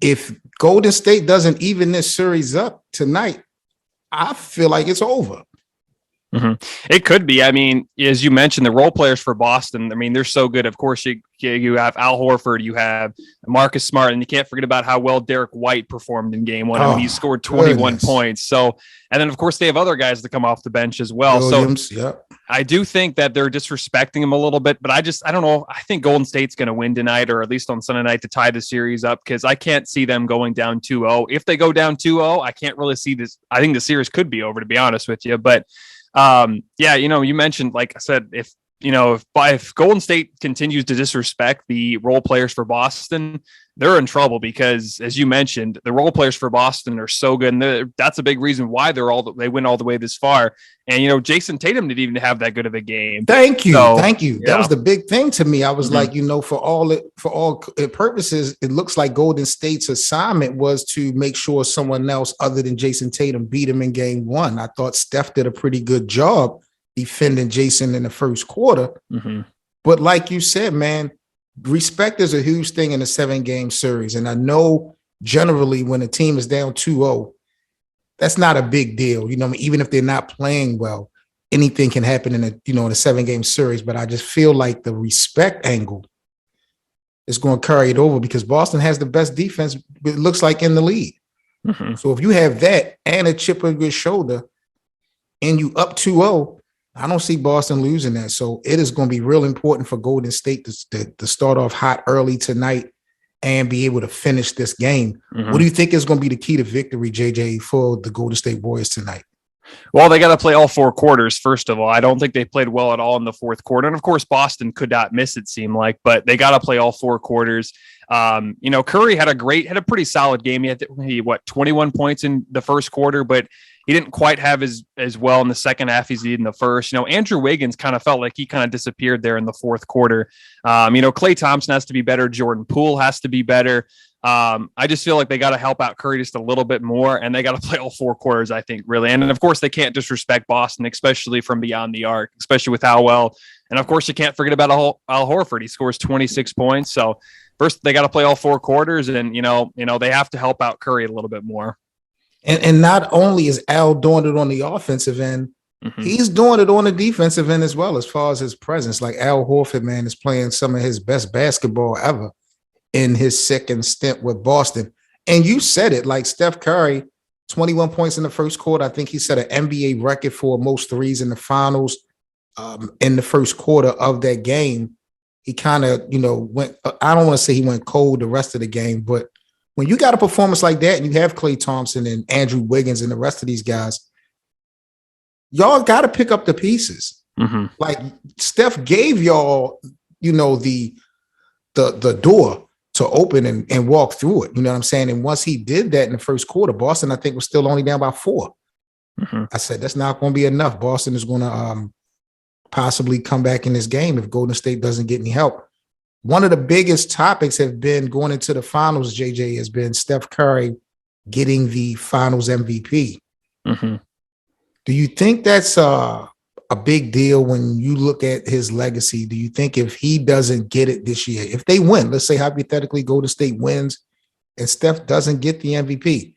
if Golden State doesn't even this series up tonight, I feel like it's over. Mm-hmm. It could be. I mean, as you mentioned, the role players for Boston, I mean, they're so good. Of course, you have Al Horford, you have Marcus Smart, and you can't forget about how well Derek White performed in game one. I mean, he scored 21 points. So, and then, of course, they have other guys that come off the bench as well. Williams, so, yep. I do think that they're disrespecting him a little bit, but I don't know. I think Golden State's going to win tonight, or at least on Sunday night, to tie the series up, because I can't see them going down 2-0. If they go down 2-0, I can't really see this. I think the series could be over, to be honest with you. But yeah, you mentioned, like I said, if Golden State continues to disrespect the role players for Boston, they're in trouble, because, as you mentioned, the role players for Boston are so good, and that's a big reason why they win all the way this far. And Jason Tatum didn't even have that good of a game. Thank you. Yeah. That was the big thing to me. I was like, for all purposes, it looks like Golden State's assignment was to make sure someone else other than Jason Tatum beat him in game one. I thought Steph did a pretty good job defending Jason in the first quarter. Mm-hmm. But like you said, man, respect is a huge thing in a 7-game series. And I know generally when a team is down 2-0, that's not a big deal. Even if they're not playing well, anything can happen in a 7-game series. But I just feel like the respect angle is going to carry it over, because Boston has the best defense, it looks like, in the league. Mm-hmm. So if you have that and a chip on your shoulder and you up 2-0, I don't see Boston losing that. So it is going to be real important for Golden State to start off hot early tonight and be able to finish this game. Mm-hmm. What do you think is going to be the key to victory, JJ, for the Golden State Warriors tonight? Well, they got to play all 4 quarters, first of all. I don't think they played well at all in the fourth quarter. And, of course, Boston could not miss, it seemed like, but they got to play all 4 quarters. Curry had a pretty solid game. He had 21 points in the first quarter, but he didn't quite have as well in the second half as he did in the first. Andrew Wiggins kind of felt like he kind of disappeared there in the fourth quarter. Klay Thompson has to be better. Jordan Poole has to be better. I just feel like they got to help out Curry just a little bit more, and they got to play all 4 quarters, I think, really. And then, of course, they can't disrespect Boston, especially from beyond the arc, especially with how well. And, of course, you can't forget about Al Horford. He scores 26 points. So first, they got to play all 4 quarters, and, they have to help out Curry a little bit more. And not only is Al doing it on the offensive end, mm-hmm. he's doing it on the defensive end as well, as far as his presence. Like Al Horford, man, is playing some of his best basketball ever in his second stint with Boston. And you said it, like Steph Curry, 21 points in the first quarter. I think he set an NBA record for most threes in the finals in the first quarter of that game. He kind of, went, I don't want to say he went cold the rest of the game, but when you got a performance like that and you have Klay Thompson and Andrew Wiggins and the rest of these guys, y'all got to pick up the pieces. Mm-hmm. Like Steph gave y'all, the door to open and walk through it. You know what I'm saying? And once he did that in the first quarter, Boston, I think, was still only down by 4. Mm-hmm. I said, that's not going to be enough. Boston is going to possibly come back in this game if Golden State doesn't get any help. One of the biggest topics have been going into the finals, JJ, has been Steph Curry getting the finals MVP. Mm-hmm. Do you think that's a big deal when you look at his legacy? Do you think if he doesn't get it this year, if they win, let's say hypothetically Golden State wins and Steph doesn't get the MVP,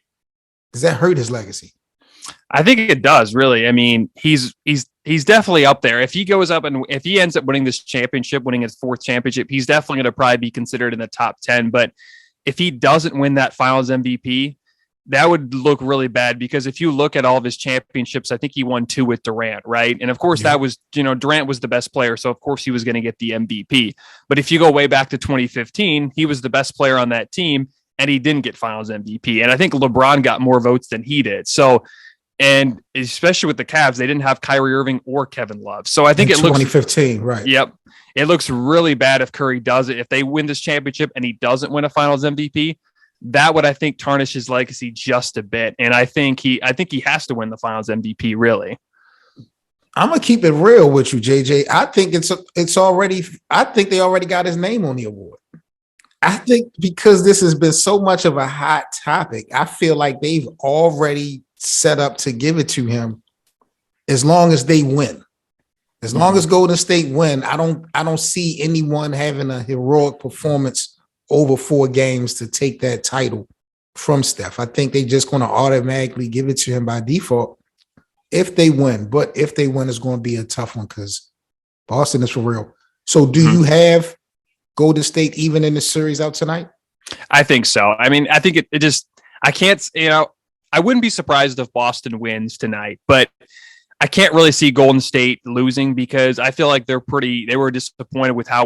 does that hurt his legacy? I think it does, really. I mean, he's definitely up there. If he goes up and if he ends up winning this championship, winning his 4th championship, he's definitely going to probably be considered in the top 10. But if he doesn't win that finals MVP, that would look really bad, because if you look at all of his championships, I think he won 2 with Durant, right? And of course, that was, Durant was the best player. So of course he was going to get the MVP. But if you go way back to 2015, he was the best player on that team and he didn't get finals MVP. And I think LeBron got more votes than he did. So, and especially with the Cavs, they didn't have Kyrie Irving or Kevin Love. So I think it looks 2015, right? Yep. It looks really bad if Curry does it. If they win this championship and he doesn't win a finals MVP, that would, I think, tarnish his legacy just a bit. And I think he has to win the finals MVP, really. I'm going to keep it real with you, JJ. I think I think they already got his name on the award. I think because this has been so much of a hot topic, I feel like they've already set up to give it to him as long as they win. As long as Golden State win, I don't see anyone having a heroic performance over 4 games to take that title from Steph. I think they're just going to automatically give it to him by default if they win. But if they win, it's going to be a tough one because Boston is for real. So do you have Golden State even in the series out tonight? I think so. I mean, I think it just, I can't, I wouldn't be surprised if Boston wins tonight, but I can't really see Golden State losing because I feel like they were disappointed with how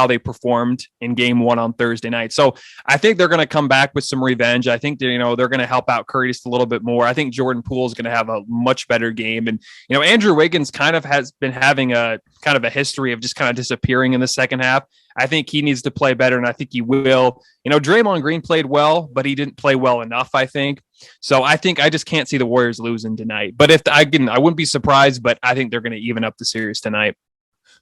they performed in game 1 on Thursday night. So I think they're going to come back with some revenge. I think they're going to help out Curry just a little bit more. I think Jordan Poole is going to have a much better game. And, Andrew Wiggins kind of has been having a history of just kind of disappearing in the second half. I think he needs to play better, and I think he will. Draymond Green played well, but he didn't play well enough, I think. So I think I just can't see the Warriors losing tonight. But I wouldn't be surprised, but I think they're going to even up the series tonight.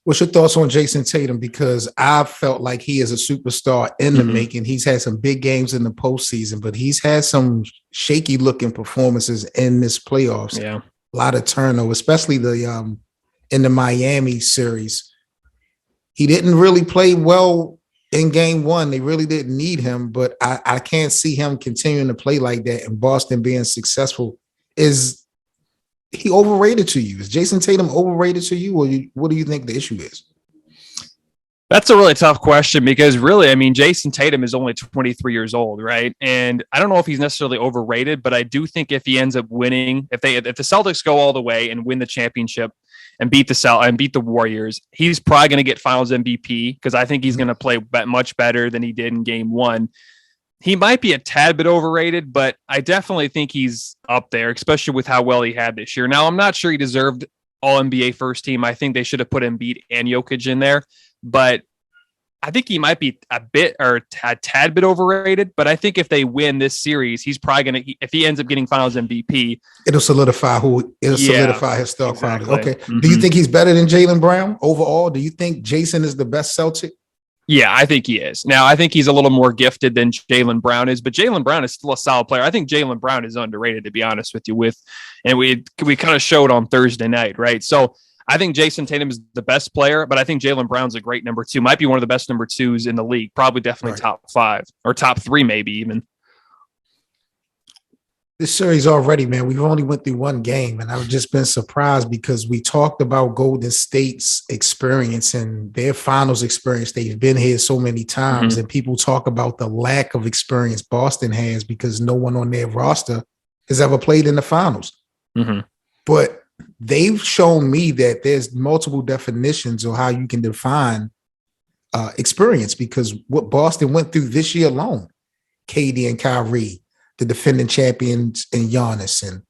What's your thoughts on Jason Tatum? Because I felt like he is a superstar in the making. He's had some big games in the postseason, but he's had some shaky looking performances in this playoffs. Yeah. A lot of turnover, especially in the Miami series. He didn't really play well in game 1. They really didn't need him, but I can't see him continuing to play like that and Boston being successful. Is he overrated to you? Is Jason Tatum overrated to you, or what do you think the issue is? That's a really tough question because really, I mean, Jason Tatum is only 23 years old, right? And I don't know if he's necessarily overrated, but I do think if he ends up winning, if the Celtics go all the way and win the championship and beat the Warriors, he's probably going to get Finals MVP because I think he's going to play much better than he did in game 1. He might be a tad bit overrated, but I definitely think he's up there, especially with how well he had this year. Now, I'm not sure he deserved all NBA first team. I think they should have put Embiid and Jokic in there, but I think he might be a tad bit overrated. But I think if they win this series, he's probably going to, if he ends up getting Finals MVP, it'll solidify his star quality. Okay. Mm-hmm. Do you think he's better than Jaylen Brown overall? Do you think Jason is the best Celtic? Yeah, I think he is. Now, I think he's a little more gifted than Jaylen Brown is, but Jaylen Brown is still a solid player. I think Jaylen Brown is underrated, to be honest with you. And we kind of showed on Thursday night, right? So I think Jason Tatum is the best player, but I think Jaylen Brown's a great number 2. Might be one of the best number 2s in the league. Probably definitely right. Top 5 or top 3, maybe even. This series already, man, we've only went through 1 game, and I've just been surprised because we talked about Golden State's experience and their finals experience. They've been here so many times, and people talk about the lack of experience Boston has because no one on their roster has ever played in the finals. But they've shown me that there's multiple definitions of how you can define experience because what Boston went through this year alone, KD and Kyrie, the defending champions and Giannis, and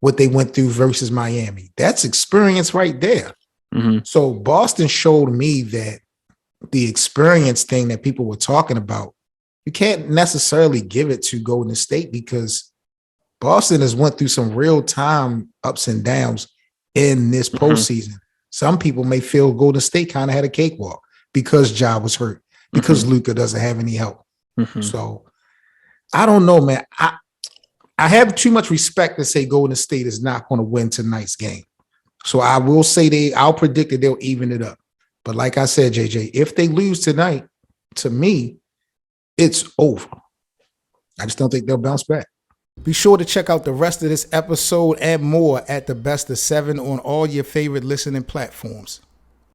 what they went through versus Miami. That's experience right there. So Boston showed me that the experience thing that people were talking about, you can't necessarily give it to Golden State because Boston has went through some real time ups and downs in this postseason. Some people may feel Golden State kind of had a cakewalk because Ja was hurt, because Luka doesn't have any help. So I don't know, man. I have too much respect to say Golden State is not going to win tonight's game. So I will say I'll predict that they'll even it up. But like I said, JJ, if they lose tonight, to me, it's over. I just don't think they'll bounce back. Be sure to check out the rest of this episode and more at The Best of 7 on all your favorite listening platforms.